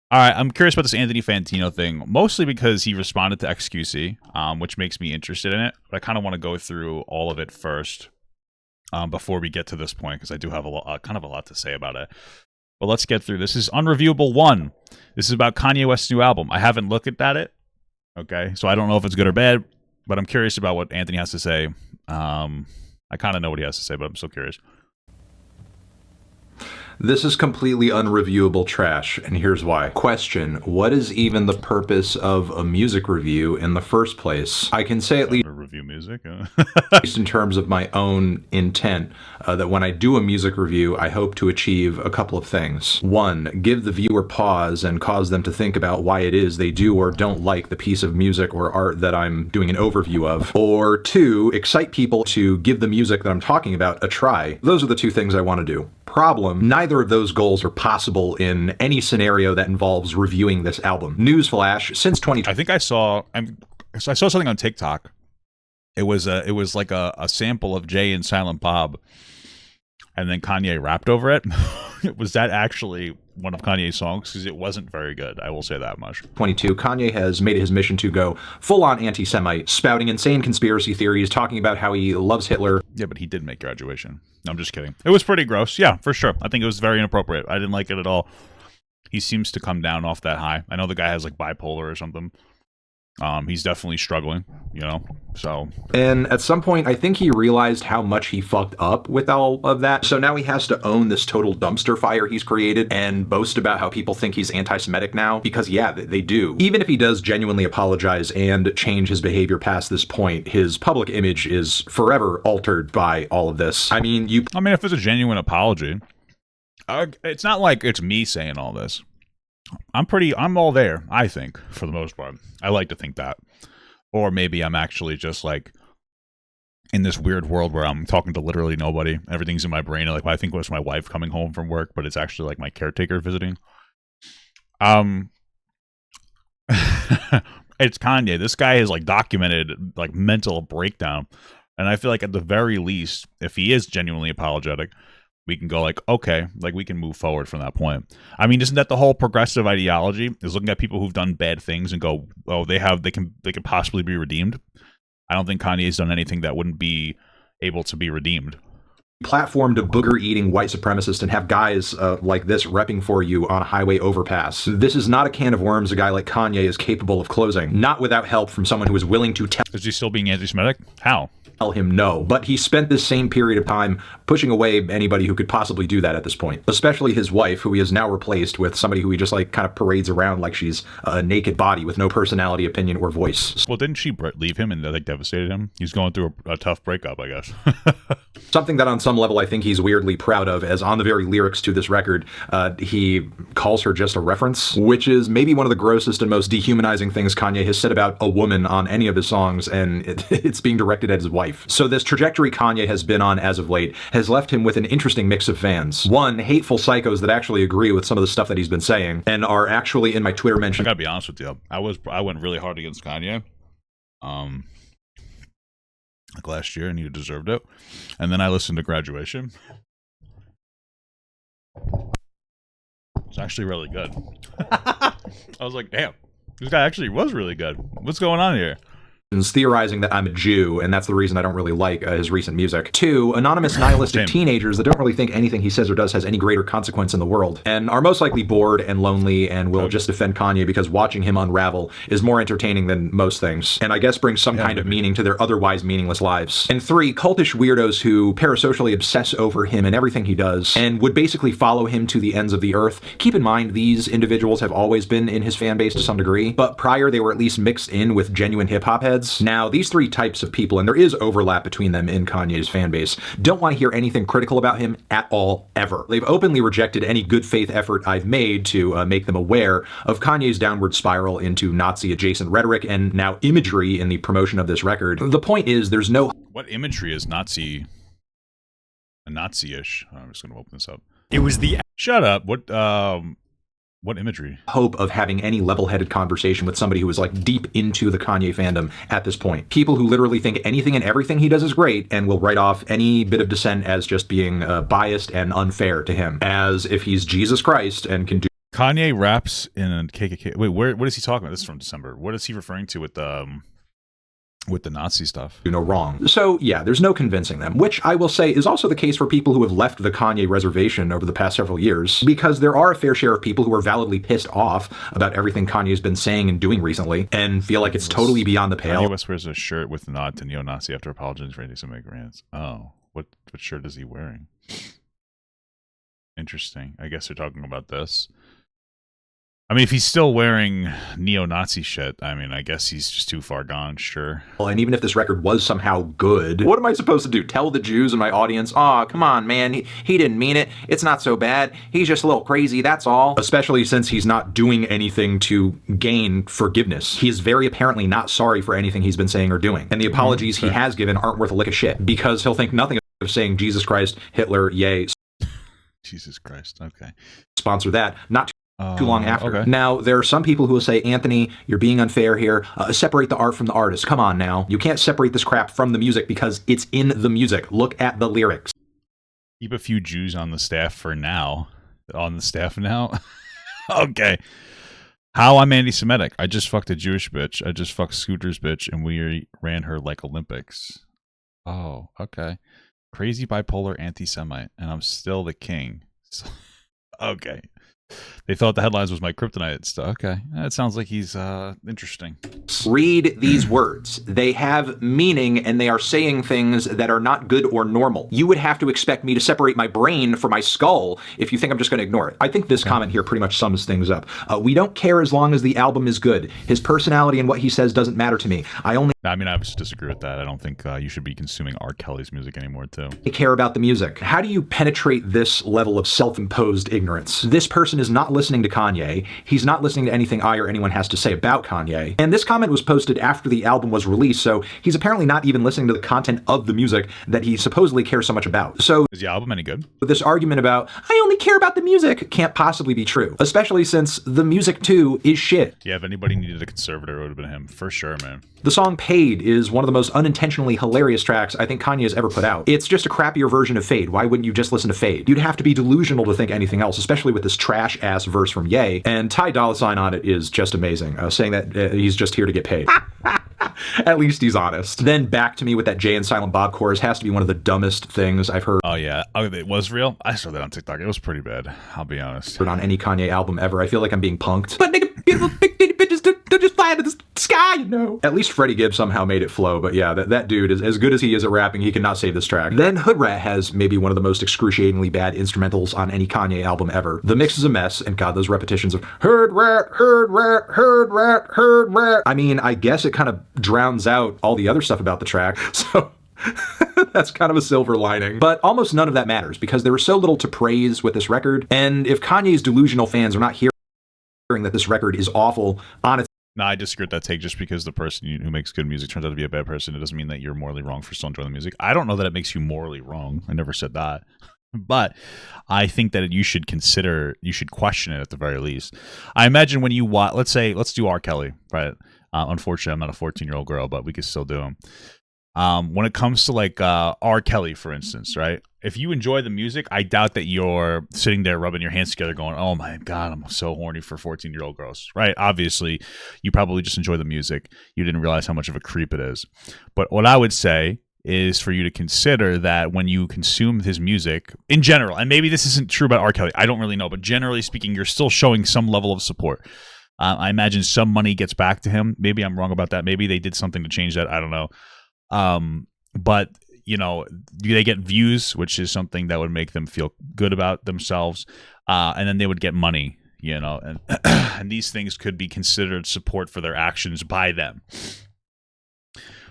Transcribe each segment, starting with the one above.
All right, I'm curious about this Anthony Fantano thing, mostly because he responded to XQC, which makes me interested in it. But I kind of want to go through all of it first before we get to this point, because I do have kind of a lot to say about it. But let's get through. This is Unreviewable 1. This is about Kanye West's new album. I haven't looked at it, okay? So I don't know if it's good or bad, but I'm curious about what Anthony has to say. I kind of know what he has to say, but I'm still curious. This is completely unreviewable trash, and here's why. Question: what is even the purpose of a music review in the first place? I can say at least review music, in terms of my own intent, that when I do a music review, I hope to achieve a couple of things. One, give the viewer pause and cause them to think about why it is they do or don't like the piece of music or art that I'm doing an overview of. Or two, excite people to give the music that I'm talking about a try. Those are the two things I want to do. Problem: neither of those goals are possible in any scenario that involves reviewing this album. Newsflash: since 2020, I think I saw something on TikTok. It was like a sample of Jay and Silent Bob, and then Kanye rapped over it. Was that actually one of Kanye's songs? Because it wasn't very good, I will say that much. 22, Kanye has made it his mission to go full-on anti-Semite, spouting insane conspiracy theories, talking about how he loves Hitler. Yeah, but he did make Graduation. No, I'm just kidding. It was pretty gross. Yeah, for sure. I think it was very inappropriate. I didn't like it at all. He seems to come down off that high. I know the guy has like bipolar or something. He's definitely struggling, so. And at some point, I think he realized how much he fucked up with all of that. So now he has to own this total dumpster fire he's created and boast about how people think he's anti-Semitic now. Because yeah, they do. Even if he does genuinely apologize and change his behavior past this point, his public image is forever altered by all of this. I mean, if it's a genuine apology, it's not like it's me saying all this. I'm all there, I think, for the most part. I like to think that. Or maybe I'm actually just like in this weird world where I'm talking to literally nobody. Everything's in my brain. Like I think it was my wife coming home from work, but it's actually like my caretaker visiting. It's Kanye. This guy has like documented like mental breakdown. And I feel like at the very least, if he is genuinely apologetic, we can go like, okay, like we can move forward from that point. I mean, isn't that the whole progressive ideology? Is looking at people who've done bad things and go, oh, they can possibly be redeemed. I don't think Kanye's done anything that wouldn't be able to be redeemed. Platform to booger-eating white supremacists and have guys like this repping for you on a highway overpass. This is not a can of worms a guy like Kanye is capable of closing, not without help from someone who is willing to tell. Is he still being anti-Semitic? How? Tell him no, but he spent this same period of time pushing away anybody who could possibly do that at this point, especially his wife, who he has now replaced with somebody who he just like kind of parades around like she's a naked body with no personality, opinion, or voice. Well, didn't she leave him and like devastated him? He's going through a tough breakup, I guess. Something that on some level I think he's weirdly proud of, as on the very lyrics to this record, he calls her just a reference, which is maybe one of the grossest and most dehumanizing things Kanye has said about a woman on any of his songs, and it's being directed at his wife. So this trajectory Kanye has been on as of late has left him with an interesting mix of fans. One, hateful psychos that actually agree with some of the stuff that he's been saying and are actually in my Twitter mention. I gotta be honest with you, I went really hard against Kanye, like last year, and he deserved it. And then I listened to Graduation. It's actually really good. I was like, damn, this guy actually was really good. What's going on here? Theorizing that I'm a Jew, and that's the reason I don't really like his recent music. Two, anonymous nihilistic teenagers that don't really think anything he says or does has any greater consequence in the world, and are most likely bored and lonely and will just defend Kanye because watching him unravel is more entertaining than most things, and I guess brings some kind of meaning to their otherwise meaningless lives. And three, cultish weirdos who parasocially obsess over him and everything he does, and would basically follow him to the ends of the earth. Keep in mind, these individuals have always been in his fan base to some degree, but prior they were at least mixed in with genuine hip-hop heads. Now, these three types of people, and there is overlap between them in Kanye's fan base, don't want to hear anything critical about him at all, ever. They've openly rejected any good faith effort I've made to make them aware of Kanye's downward spiral into Nazi-adjacent rhetoric and now imagery in the promotion of this record. The point is, there's no... What imagery is Nazi-ish? I'm just going to open this up. It was the... Shut up. What imagery? Hope of having any level-headed conversation with somebody who is like deep into the Kanye fandom at this point. People who literally think anything and everything he does is great and will write off any bit of dissent as just being biased and unfair to him, as if he's Jesus Christ and can do Kanye raps in a KKK. Wait, what is he talking about? This is from December. What is he referring to with the Nazi stuff? Do no wrong. So yeah, there's no convincing them, which I will say is also the case for people who have left the Kanye reservation over the past several years, because there are a fair share of people who are validly pissed off about everything Kanye's been saying and doing recently and feel like it's totally beyond the pale. Kanye West wears a shirt with a nod to neo-Nazi after apologizing for anti-Semitic. Oh, what shirt is he wearing? Interesting. I guess they're talking about this. I mean, if he's still wearing neo-Nazi shit, I mean, I guess he's just too far gone, sure. Well, and even if this record was somehow good, what am I supposed to do? Tell the Jews in my audience, "Aw, come on, man, he didn't mean it. It's not so bad. He's just a little crazy, that's all." Especially since he's not doing anything to gain forgiveness. He is very apparently not sorry for anything he's been saying or doing. And the apologies he has given aren't worth a lick of shit, because he'll think nothing of saying Jesus Christ, Hitler, yay. Jesus Christ, okay. Sponsor that. Not too long after. Okay. Now, there are some people who will say, "Anthony, you're being unfair here. Separate the art from the artist. Come on now. You can't separate this crap from the music because it's in the music. Look at the lyrics." Keep a few Jews on the staff for now. On the staff now? Okay. How I'm anti-Semitic. I just fucked a Jewish bitch. I just fucked Scooter's bitch, and we ran her like Olympics. Oh, okay. Crazy bipolar anti-Semite, and I'm still the king. So, okay. They thought the headlines was my kryptonite stuff. Okay. That sounds like he's interesting. Read these words. They have meaning, and they are saying things that are not good or normal. You would have to expect me to separate my brain from my skull if you think I'm just going to ignore it. I think this comment here pretty much sums things up. We don't care as long as the album is good. His personality and what he says doesn't matter to me. I mean, I just disagree with that. I don't think you should be consuming R. Kelly's music anymore, too. Care about the music. How do you penetrate this level of self-imposed ignorance? This person is not listening to Kanye. He's not listening to anything I or anyone has to say about Kanye. And this comment was posted after the album was released, so he's apparently not even listening to the content of the music that he supposedly cares so much about. So, is the album any good? This argument about, "I only care about the music," can't possibly be true, especially since the music, too, is shit. Yeah, if anybody needed a conservator, it would have been him. For sure, man. The song Paid is one of the most unintentionally hilarious tracks I think Kanye has ever put out. It's just a crappier version of Fade. Why wouldn't you just listen to Fade? You'd have to be delusional to think anything else, especially with this trash-ass verse from Ye. And Ty Dolla $ign on it is just amazing, saying that he's just here to get paid. At least he's honest. Then Back to Me with that Jay and Silent Bob chorus has to be one of the dumbest things I've heard. Oh, yeah. Oh, it was real? I saw that on TikTok. It was pretty bad. I'll be honest. On any Kanye album ever. I feel like I'm being punked. But nigga, beautiful big titty bitches, they're just flying to the sky, you know. At least Freddie Gibbs somehow made it flow. But yeah, that dude is as good as he is at rapping. He cannot save this track. Then Hood Rat has maybe one of the most excruciatingly bad instrumentals on any Kanye album ever. The mix is a mess, and God, those repetitions of Hood Rat, Hood Rat, Hood Rat, Hood Rat. I mean, I guess it kind of drowns out all the other stuff about the track. So that's kind of a silver lining. But almost none of that matters because there was so little to praise with this record. And if Kanye's delusional fans are not hearing that this record is awful on its... No, I disagree with that take. Just because the person who makes good music turns out to be a bad person, it doesn't mean that you're morally wrong for still enjoying the music. I don't know that it makes you morally wrong. I never said that. But I think that you should question it at the very least. I imagine when you watch, let's do R. Kelly, right? Unfortunately, I'm not a 14-year-old girl, but we could still do him. When it comes to like R. Kelly, for instance, right? If you enjoy the music, I doubt that you're sitting there rubbing your hands together going, "Oh my God, I'm so horny for 14-year-old girls," right? Obviously, you probably just enjoy the music. You didn't realize how much of a creep it is. But what I would say is for you to consider that when you consume his music in general, and maybe this isn't true about R. Kelly, I don't really know, but generally speaking, you're still showing some level of support. I imagine some money gets back to him. Maybe I'm wrong about that. Maybe they did something to change that. I don't know. But you know, they get views, which is something that would make them feel good about themselves. And then they would get money, you know, and, and these things could be considered support for their actions by them.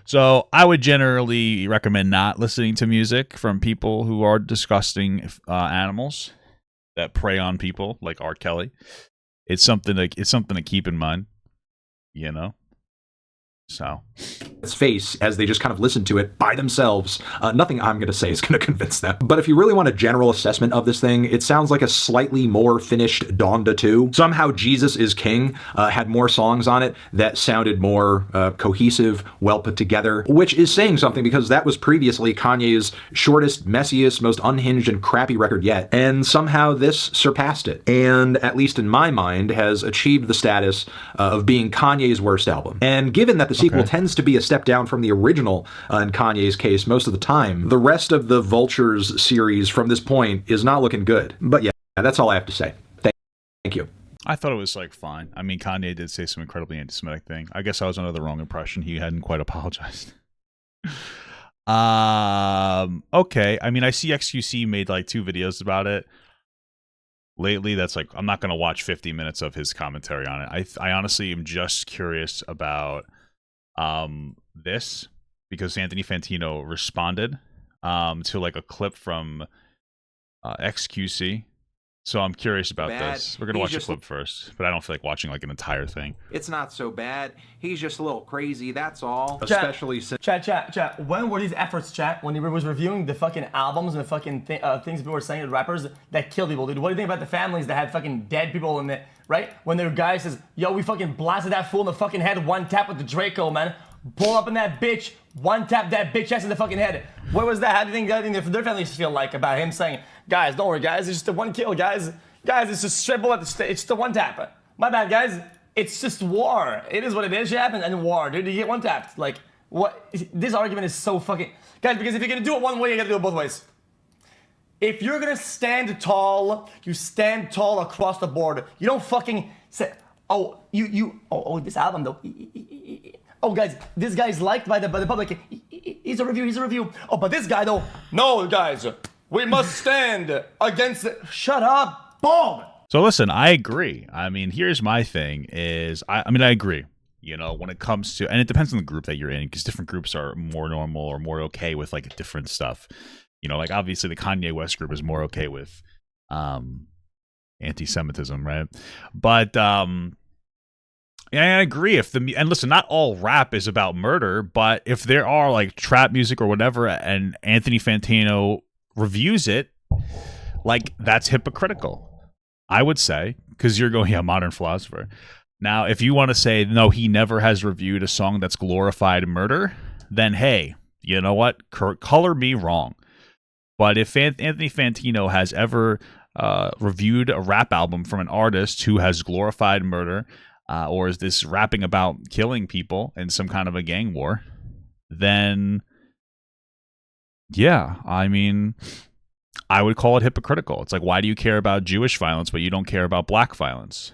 So I would generally recommend not listening to music from people who are disgusting animals that prey on people like R. Kelly. It's something to keep in mind, you know. So its face as they just kind of listen to it by themselves. Nothing I'm going to say is going to convince them. But if you really want a general assessment of this thing, it sounds like a slightly more finished Donda 2. Somehow Jesus is King had more songs on it that sounded more cohesive, well put together, which is saying something because that was previously Kanye's shortest, messiest, most unhinged and crappy record yet. And somehow this surpassed it. And at least in my mind has achieved the status of being Kanye's worst album. And given that the sequel tends to be a step down from the original in Kanye's case most of the time, the rest of the Vultures series from this point is not looking good. But yeah, that's all I have to say. Thank you. I thought it was like fine. I mean, Kanye did say some incredibly anti-Semitic thing. I guess I was under the wrong impression. He hadn't quite apologized. Okay. I mean, I see XQC made like 2 videos about it lately. That's like, I'm not going to watch 50 minutes of his commentary on it. I honestly am just curious about this because Anthony Fantano responded to like a clip from XQC. So I'm curious about this. We're gonna watch a clip first, but I don't feel like watching like an entire thing. It's not so bad. He's just a little crazy, that's all. Especially since... Chat. When were these efforts, chat? When he was reviewing the fucking albums and the fucking things people were saying to rappers that killed people, dude. What do you think about the families that had fucking dead people in it, right? When their guy says, yo, we fucking blasted that fool in the fucking head, 1 tap with the Draco, man. Pull up in that bitch, 1 tap that bitch ass in the fucking head. What was that? How do you think their families feel like about him saying, guys, don't worry, guys, it's just a 1 kill, guys. Guys, it's just straight bullet, it's just a 1 tap. My bad, guys. It's just war. It is what it is, Jap, and war, dude. You get 1 tapped. Like, what? This argument is so fucking... Guys, because if you're gonna do it one way, you gotta do it both ways. If you're gonna stand tall, you stand tall across the board. You don't fucking say, oh, this album, though. Oh, guys, this guy's liked by the public. He's a review. Oh, but this guy, though, no, guys, we must stand against it. Shut up. Boom. So listen, I agree. I mean, here's my thing is, I agree. You know, when it comes to, and it depends on the group that you're in, because different groups are more normal or more okay with like different stuff. You know, like obviously the Kanye West group is more okay with anti-Semitism, right? But yeah, I agree. And listen, not all rap is about murder, but if there are like trap music or whatever, and Anthony Fantano reviews it, like that's hypocritical, I would say, because you're going, yeah, modern philosopher. Now, if you want to say no, he never has reviewed a song that's glorified murder, then hey, you know what? Color me wrong. But if Anthony Fantano has ever reviewed a rap album from an artist who has glorified murder, or is this rapping about killing people in some kind of a gang war, then yeah, I mean, I would call it hypocritical. It's like, why do you care about Jewish violence, but you don't care about black violence?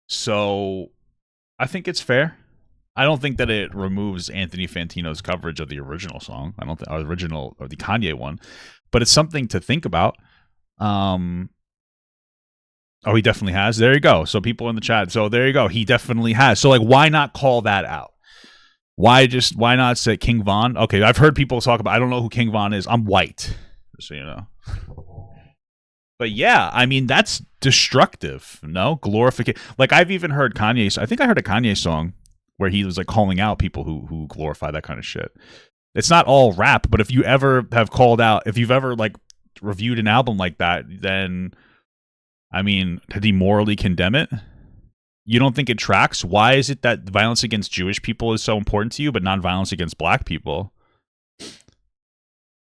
So I think it's fair. I don't think that it removes Anthony Fantano's coverage of the original song. I don't think original or the Kanye one, but it's something to think about. Oh, he definitely has. There you go. So people in the chat. So there you go. He definitely has. So like, why not call that out? Why not say King Von? Okay, I've heard people talk about, I don't know who King Von is. I'm white, so you know. But yeah, I mean, that's destructive. No? Glorification. Like I've even heard Kanye. I think I heard a Kanye song where he was like calling out people who glorify that kind of shit. It's not all rap, but if you ever have called out, if you've ever like reviewed an album like that, then I mean, did he morally condemn it? You don't think it tracks? Why is it that violence against Jewish people is so important to you, but non-violence against black people?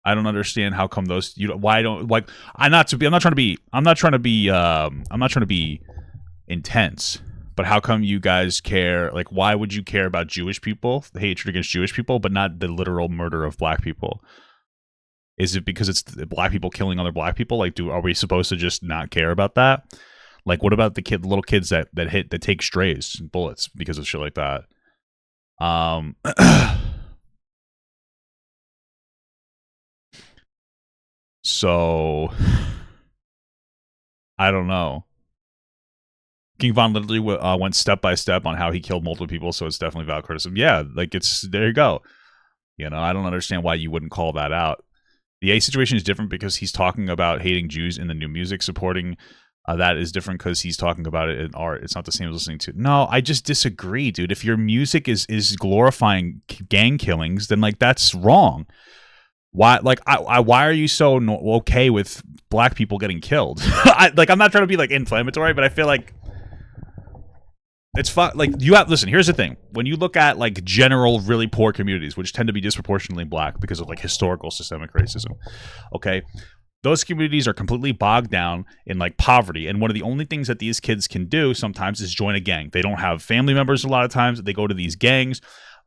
I don't understand how come those. Why don't like? I'm not trying to be intense, but how come you guys care? Like, why would you care about Jewish people, the hatred against Jewish people, but not the literal murder of black people? Is it because it's black people killing other black people? Like, are we supposed to just not care about that? Like, what about the little kids that take strays and bullets because of shit like that? So I don't know. King Von literally went step by step on how he killed multiple people, so it's definitely valid criticism. Yeah, like there you go. You know, I don't understand why you wouldn't call that out. The A situation is different because he's talking about hating Jews in the new music, supporting That is different because he's talking about it in art. It's not the same as listening to. No, I just disagree, dude. If your music is glorifying gang killings, then like that's wrong. Why? Like, why are you so okay with black people getting killed? I'm not trying to be like inflammatory, but I feel like it's fun. Like, you have, listen, here's the thing. When you look at like general, really poor communities, which tend to be disproportionately black because of like historical systemic racism, okay, those communities are completely bogged down in like poverty. And one of the only things that these kids can do sometimes is join a gang. They don't have family members a lot of times. They go to these gangs.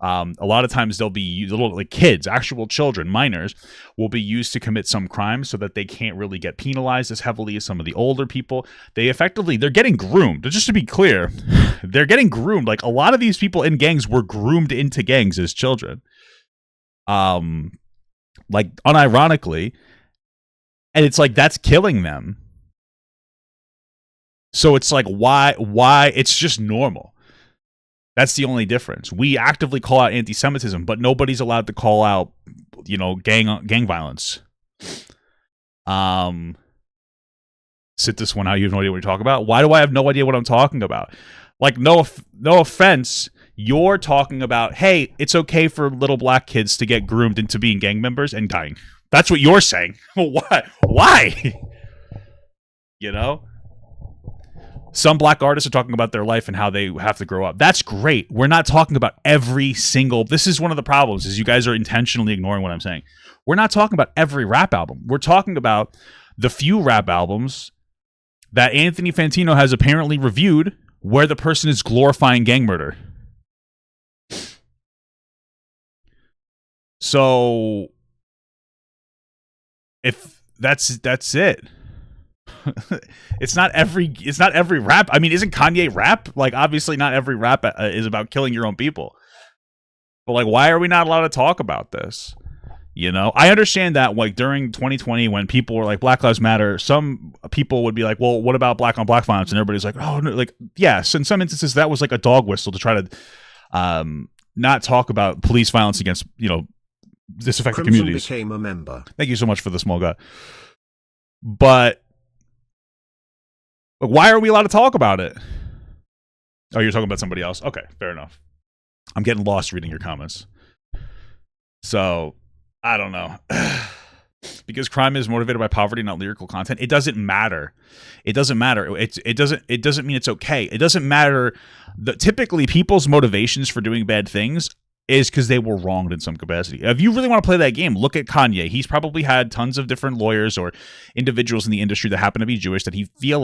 A lot of times they'll be little like kids, actual children, minors, will be used to commit some crime so that they can't really get penalized as heavily as some of the older people. They're getting groomed. Just to be clear, they're getting groomed. Like, a lot of these people in gangs were groomed into gangs as children. Like, unironically. And it's like, that's killing them. So it's like, why? It's just normal. That's the only difference. We actively call out anti-Semitism, but nobody's allowed to call out, gang violence. Sit this one out. You have no idea what you're talking about. Why do I have no idea what I'm talking about? Like, no offense. You're talking about, hey, it's okay for little black kids to get groomed into being gang members and dying. That's what you're saying. What? Why? Some black artists are talking about their life and how they have to grow up. That's great. We're not talking about every single... This is one of the problems, is you guys are intentionally ignoring what I'm saying. We're not talking about every rap album. We're talking about the few rap albums that Anthony Fantano has apparently reviewed where the person is glorifying gang murder. So, if that's it. It's not every rap. I mean, isn't Kanye rap? Like, obviously not every rap is about killing your own people. But like, why are we not allowed to talk about this? I understand that like during 2020 when people were like Black Lives Matter, some people would be like, well, what about black on black violence? And everybody's like, oh, no. Like, yes, in some instances that was like a dog whistle to try to not talk about police violence against, disaffected Crimson communities. Became a member. Thank you so much for the small guy. But why are we allowed to talk about it? Oh, you're talking about somebody else? Okay, fair enough. I'm getting lost reading your comments. So, I don't know. Because crime is motivated by poverty, not lyrical content. It doesn't matter. It doesn't matter. It doesn't mean it's okay. It doesn't matter. Typically, people's motivations for doing bad things is because they were wronged in some capacity. If you really want to play that game, look at Kanye. He's probably had tons of different lawyers or individuals in the industry that happen to be Jewish that he feels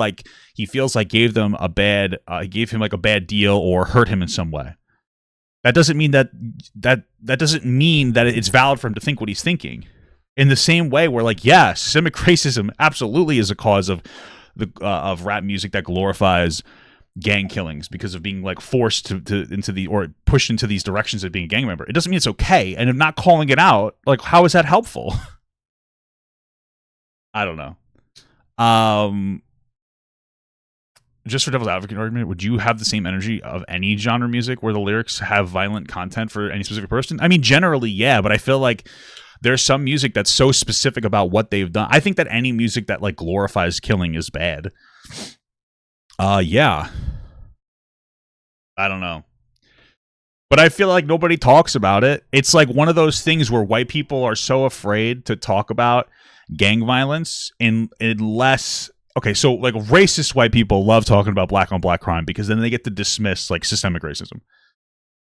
like gave him like a bad deal or hurt him in some way. That doesn't mean that doesn't mean that it's valid for him to think what he's thinking. In the same way, where like, yeah, systemic racism absolutely is a cause of of rap music that glorifies gang killings because of being like forced or pushed into these directions of being a gang member. It doesn't mean it's okay. And if not calling it out, like, how is that helpful? I don't know. Just for devil's advocate argument, would you have the same energy of any genre music where the lyrics have violent content for any specific person? I mean, generally, yeah, but I feel like there's some music that's so specific about what they've done. I think that any music that like glorifies killing is bad. Yeah. I don't know. But I feel like nobody talks about it. It's like one of those things where white people are so afraid to talk about gang violence unless... Okay, so like racist white people love talking about black on black crime because then they get to dismiss like systemic racism.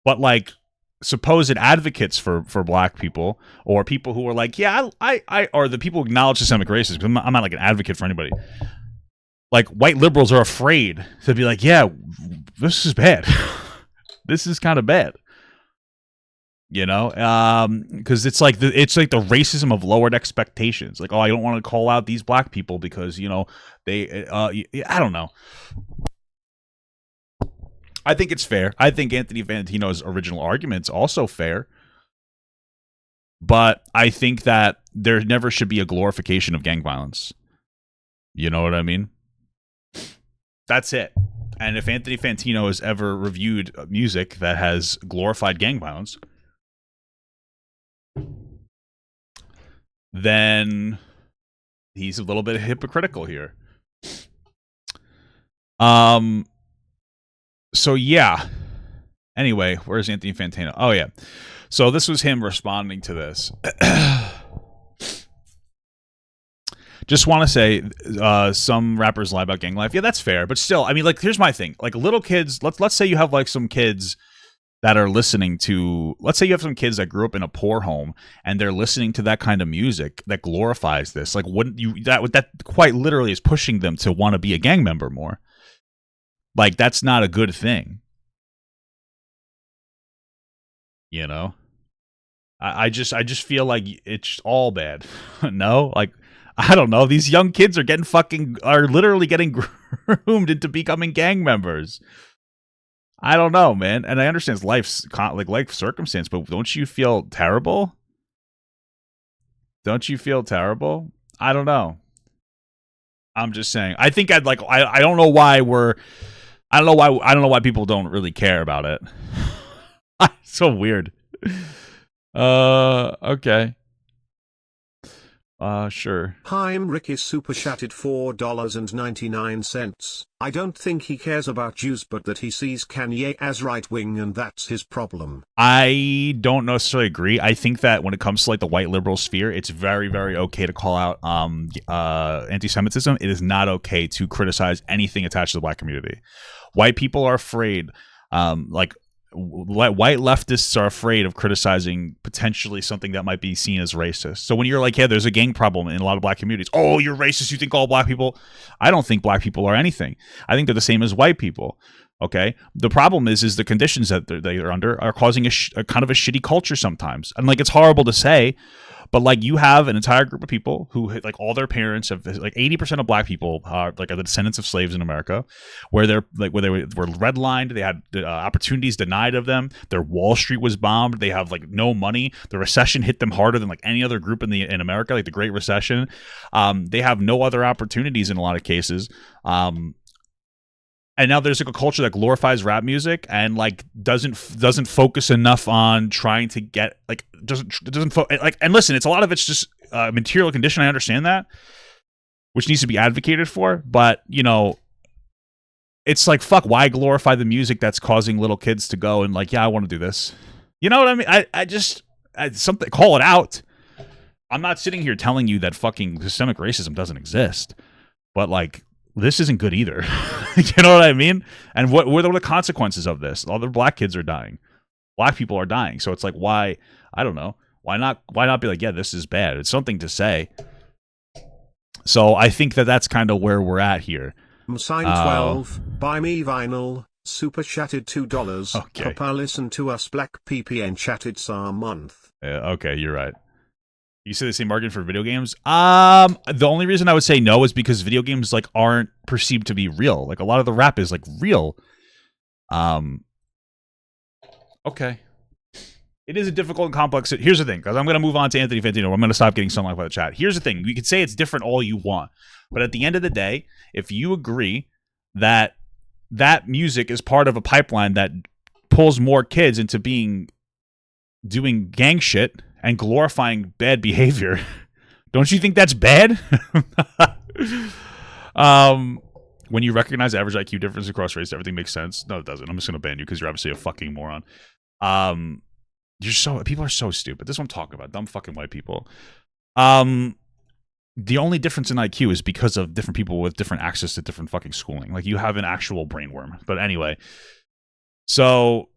But like supposed advocates for black people or people who are like, yeah, I or the people who acknowledge systemic racism, because I'm not like an advocate for anybody. Like, white liberals are afraid to be like, yeah, this is bad. This is kind of bad. Because it's like the racism of lowered expectations. Like, oh, I don't want to call out these black people because they. I don't know. I think it's fair. I think Anthony Fantano's original argument's also fair. But I think that there never should be a glorification of gang violence. You know what I mean? That's it. And if Anthony Fantano has ever reviewed music that has glorified gang violence, then he's a little bit hypocritical here. So yeah. Anyway, where's Anthony Fantano? Oh yeah. So this was him responding to this. Just want to say, some rappers lie about gang life. Yeah, that's fair. But still, I mean, like, here's my thing. Like, little kids, let's say you have, like, some kids that are listening to, let's say you have some kids that grew up in a poor home and they're listening to that kind of music that glorifies this. Like, wouldn't you, that quite literally is pushing them to want to be a gang member more. Like, that's not a good thing. You know? I just feel like it's all bad. No? Like, I don't know. These young kids are literally getting groomed into becoming gang members. I don't know, man. And I understand it's life circumstance, but don't you feel terrible? Don't you feel terrible? I don't know. I'm just saying. I think I don't know why I don't know why people don't really care about it. So weird. Okay. Sure. Haim Ricky super chatted $4.99. I don't think he cares about Jews, but that he sees Kanye as right-wing and that's his problem. I don't necessarily agree. I think that when it comes to like the white liberal sphere, it's very, very okay to call out anti-Semitism. It is not okay to criticize anything attached to the black community. White people are afraid, white leftists are afraid of criticizing potentially something that might be seen as racist. So when you're like, yeah, there's a gang problem in a lot of black communities. Oh, you're racist. You think all black people? I don't think black people are anything. I think they're the same as white people. Okay. The problem is the conditions that they are under are causing a kind of a shitty culture sometimes. And like, it's horrible to say, but like you have an entire group of people who like all their parents have like 80% of black people are the descendants of slaves in America, where they were redlined. They had opportunities denied of them. Their Wall Street was bombed. They have like no money. The recession hit them harder than like any other group in America, like the Great Recession. They have no other opportunities in a lot of cases. And now there's like a culture that glorifies rap music and like doesn't focus enough on trying to get like and listen, it's a lot of it's just material condition. I understand that, which needs to be advocated for, but you know, it's like fuck. Why glorify the music that's causing little kids to go and like, yeah, I want to do this. You know what I mean? I just something call it out. I'm not sitting here telling you that fucking systemic racism doesn't exist, but like. This isn't good either. You know what I mean? And what are the consequences of this? All the black kids are dying. Black people are dying. So it's like, why? I don't know. Why not be like, yeah, this is bad. It's something to say. So I think that's kind of where we're at here. Sign 12, buy me vinyl, super chatted $2. Okay. Papa listen to us black PPN chatted a month. Okay, you're right. You say the same argument for video games? The only reason I would say no is because video games like aren't perceived to be real. Like a lot of the rap is like real. Okay. It is a difficult and complex. Here's the thing, because I'm going to move on to Anthony Fantano. I'm going to stop getting something like by the chat. Here's the thing. You can say it's different all you want. But at the end of the day, if you agree that that music is part of a pipeline that pulls more kids into doing gang shit and glorifying bad behavior, don't you think that's bad? When you recognize average IQ difference across race, everything makes sense. No, it doesn't. I'm just gonna ban you because you're obviously a fucking moron. People are so stupid. This is what I'm talking about. Dumb fucking white people. The only difference in IQ is because of different people with different access to different fucking schooling. Like you have an actual brainworm. But anyway, so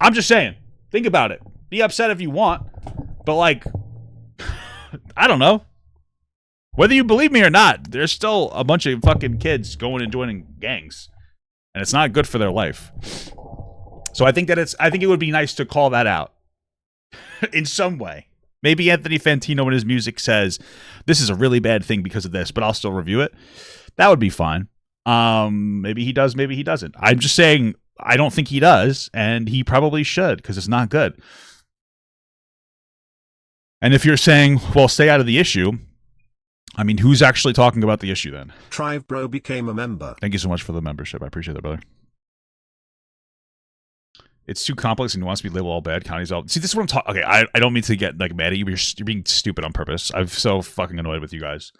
I'm just saying, think about it. Be upset if you want, but like, I don't know. Whether you believe me or not, there's still a bunch of fucking kids going and joining gangs, and it's not good for their life. So I think it would be nice to call that out in some way. Maybe Anthony Fantano in his music says this is a really bad thing because of this, but I'll still review it. That would be fine. Maybe he does, maybe he doesn't. I'm just saying I don't think he does, and he probably should because it's not good. And if you're saying, well, stay out of the issue, I mean, who's actually talking about the issue then? Trive Bro became a member. Thank you so much for the membership. I appreciate that, brother. It's too complex and wants to be labeled all bad. Kanye's all... See, this is what I'm talking... Okay, I don't mean to get like mad at you, but you're being stupid on purpose. I'm so fucking annoyed with you guys.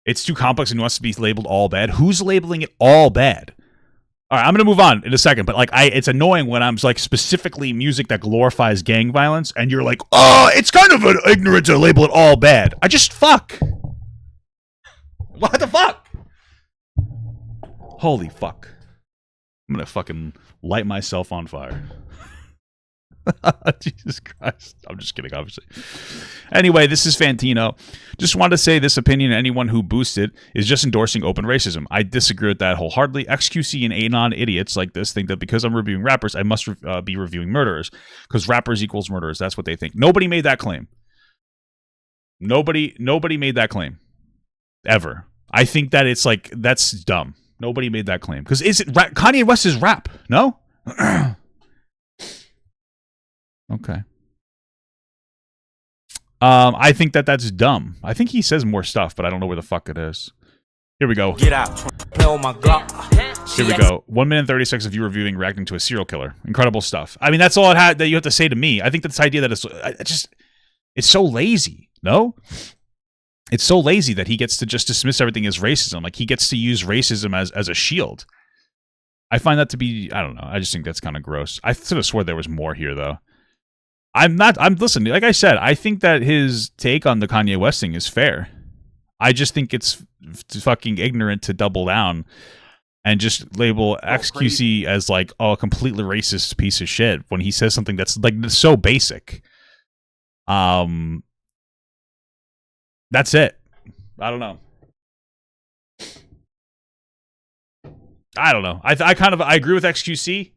It's too complex and wants to be labeled all bad. Who's labeling it all bad? All right, I'm gonna move on in a second, but like, it's annoying when I'm like specifically music that glorifies gang violence, and you're like, oh, it's kind of an ignorant to label it all bad. I just fuck. What the fuck? Holy fuck! I'm gonna fucking light myself on fire. Jesus Christ. I'm just kidding, obviously. Anyway, this is Fantano. Just wanted to say this opinion, anyone who boosts it is just endorsing open racism. I disagree with that wholeheartedly. XQC and Anon idiots like this think that because I'm reviewing rappers, I must be reviewing murderers. Because rappers equals murderers. That's what they think. Nobody made that claim. Nobody made that claim. Ever. I think that it's like, that's dumb. Nobody made that claim. Because is it Kanye West is rap? No? Okay. I think that's dumb. I think he says more stuff, but I don't know where the fuck it is. Here we go. Get out. Oh my God. Here we go. 1 minute and 30 seconds of you reviewing reacting to a serial killer. Incredible stuff. I mean, that's all it had that you have to say to me. I think this idea that it's so lazy. No? It's so lazy that he gets to just dismiss everything as racism. Like, he gets to use racism as a shield. I find that to be, I don't know. I just think that's kind of gross. I sort of swore there was more here, though. I'm listening. Like I said, I think that his take on the Kanye West thing is fair. I just think it's fucking ignorant to double down and just label XQC as like, oh, a completely racist piece of shit when he says something that's like so basic. That's it. I don't know. I agree with XQC.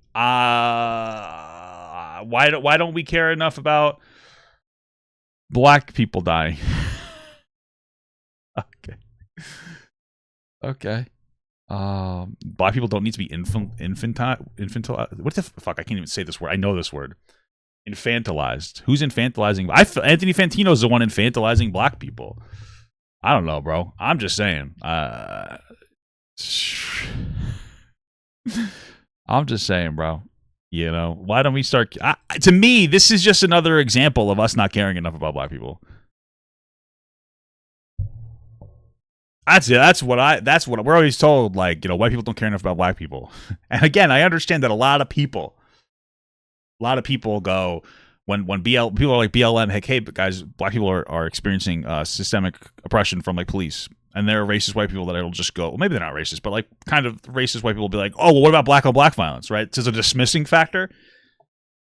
Why don't we care enough about black people dying? Okay. Black people don't need to be infantile. What the fuck? I can't even say this word. I know this word. Infantilized. Who's infantilizing? Anthony Fantano is the one infantilizing black people. I don't know, bro. I'm just saying. I'm just saying, bro. You know, why don't we start? To me, this is just another example of us not caring enough about black people. That's it. That's what we're always told. Like, you know, white people don't care enough about black people. And again, I understand that a lot of people go when people are like BLM, hey guys, black people are experiencing systemic oppression from like police. And there are racist white people that'll just go, well, maybe they're not racist, but like kind of racist white people will be like, oh, well, what about black on black violence, right? It's a dismissing factor.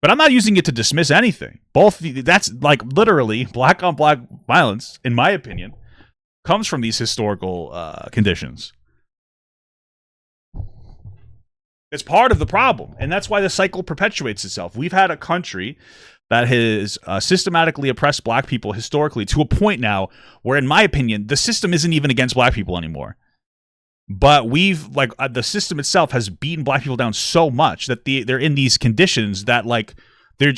But I'm not using it to dismiss anything. That's like literally black on black violence, in my opinion, comes from these historical conditions. It's part of the problem. And that's why the cycle perpetuates itself. We've had a country that has systematically oppressed black people historically to a point now where, in my opinion, the system isn't even against black people anymore. But the system itself has beaten black people down so much that they're in these conditions that like they're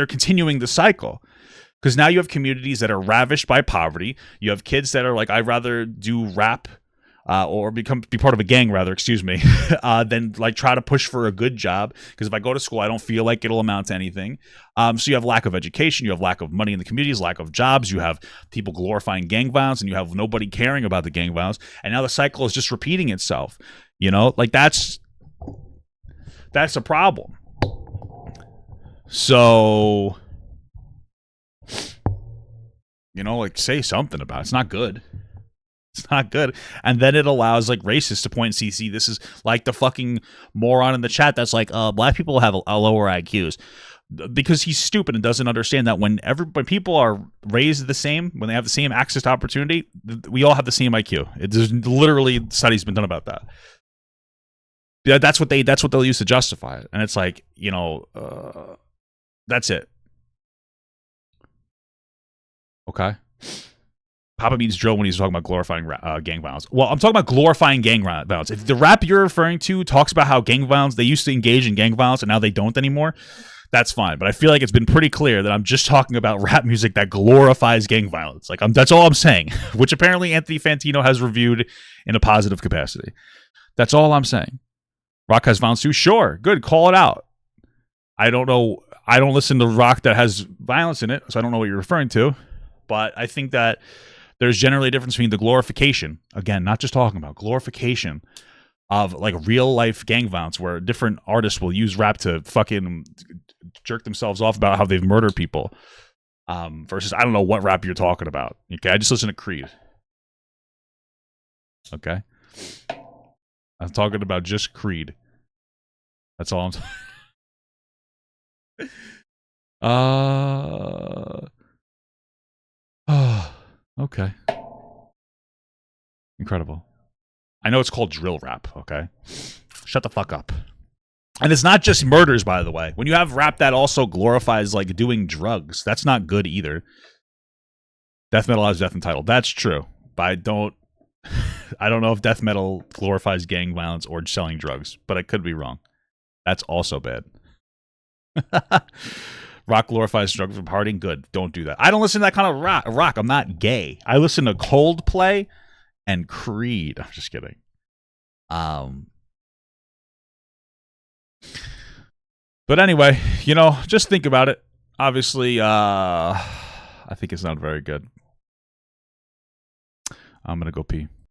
continuing the cycle. Because now you have communities that are ravished by poverty. You have kids that are like, I'd rather do rap or be part of a gang, rather, than like try to push for a good job. Because if I go to school, I don't feel like it'll amount to anything. So you have lack of education, you have lack of money in the communities, lack of jobs, you have people glorifying gang violence, and you have nobody caring about the gang violence. And now the cycle is just repeating itself. You know, like that's a problem. So, you know, like say something about it. It's not good. It's not good. And then it allows like racists to point and see, this is like the fucking moron in the chat that's like, black people have a lower IQs. Because he's stupid and doesn't understand that when people are raised the same, when they have the same access to opportunity, we all have the same IQ. There's literally studies been done about that. Yeah, that's what they'll use to justify it. And it's like, you know, that's it. Okay. Papa means Joe when he's talking about glorifying gang violence. Well, I'm talking about glorifying gang violence. If the rap you're referring to talks about how gang violence, they used to engage in gang violence and now they don't anymore, that's fine. But I feel like it's been pretty clear that I'm just talking about rap music that glorifies gang violence. Like, that's all I'm saying, which apparently Anthony Fantano has reviewed in a positive capacity. That's all I'm saying. Rock has violence too? Sure. Good. Call it out. I don't know. I don't listen to rock that has violence in it, so I don't know what you're referring to. But I think that there's generally a difference between the glorification, again, not just talking about glorification of like real life gang violence, where different artists will use rap to fucking jerk themselves off about how they've murdered people, versus I don't know what rap you're talking about. Okay, I just listen to Creed. Okay, I'm talking about just Creed. That's all I'm talking. Okay. Incredible. I know it's called drill rap, okay? Shut the fuck up. And it's not just murders, by the way. When you have rap that also glorifies, like, doing drugs, that's not good either. Death metal has death entitled. That's true. But I don't know if death metal glorifies gang violence or selling drugs, but I could be wrong. That's also bad. Rock glorifies drugs from partying. Good. Don't do that. I don't listen to that kind of rock. I'm not gay. I listen to Coldplay and Creed. I'm just kidding. But anyway, you know, just think about it. Obviously, I think it's not very good. I'm gonna go pee.